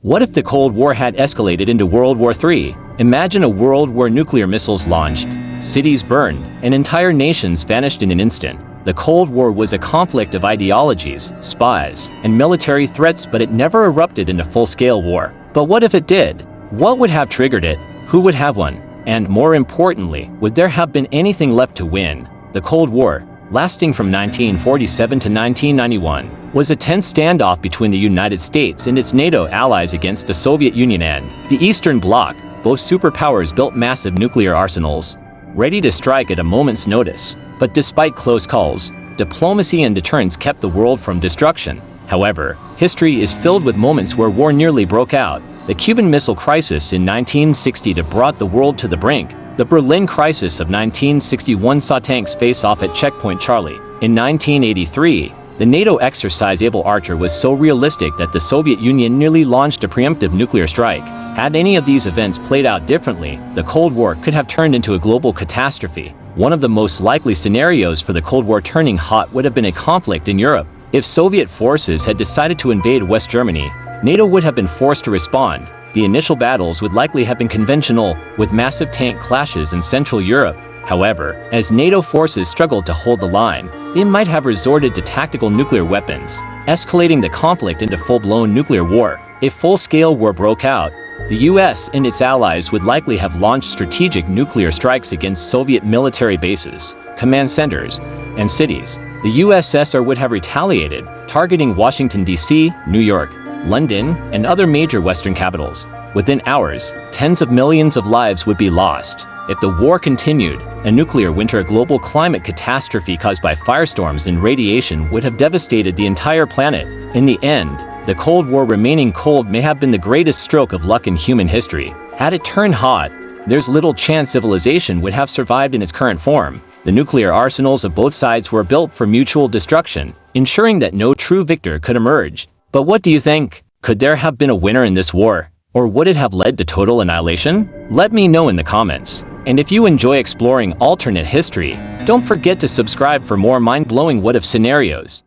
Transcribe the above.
What if the Cold War had escalated into World War III? Imagine a world where nuclear missiles launched, cities burned, and entire nations vanished in an instant. The Cold War was a conflict of ideologies, spies, and military threats, but it never erupted into full-scale war. But what if it did? What would have triggered it? Who would have won? And more importantly, would there have been anything left to win? The Cold War, lasting from 1947 to 1991, was a tense standoff between the United States and its NATO allies against the Soviet Union and the Eastern Bloc. Both superpowers built massive nuclear arsenals, ready to strike at a moment's notice. But despite close calls, diplomacy and deterrence kept the world from destruction. However, history is filled with moments where war nearly broke out. The Cuban Missile Crisis in 1960 brought the world to the brink. The Berlin Crisis of 1961 saw tanks face off at Checkpoint Charlie. In 1983, the NATO exercise Able Archer was so realistic that the Soviet Union nearly launched a preemptive nuclear strike. Had any of these events played out differently, the Cold War could have turned into a global catastrophe. One of the most likely scenarios for the Cold War turning hot would have been a conflict in Europe. If Soviet forces had decided to invade West Germany, NATO would have been forced to respond. The initial battles would likely have been conventional, with massive tank clashes in Central Europe. However, as NATO forces struggled to hold the line, they might have resorted to tactical nuclear weapons, escalating the conflict into full-blown nuclear war. If full-scale war broke out, the US and its allies would likely have launched strategic nuclear strikes against Soviet military bases, command centers, and cities. The USSR would have retaliated, targeting Washington, D.C., New York, London, and other major Western capitals. Within hours, tens of millions of lives would be lost. If the war continued, a nuclear winter, a global climate catastrophe caused by firestorms and radiation, would have devastated the entire planet. In the end, the Cold War remaining cold may have been the greatest stroke of luck in human history. Had it turned hot, there's little chance civilization would have survived in its current form. The nuclear arsenals of both sides were built for mutual destruction, ensuring that no true victor could emerge. But what do you think? Could there have been a winner in this war? Or would it have led to total annihilation? Let me know in the comments. And if you enjoy exploring alternate history, don't forget to subscribe for more mind-blowing what-if scenarios.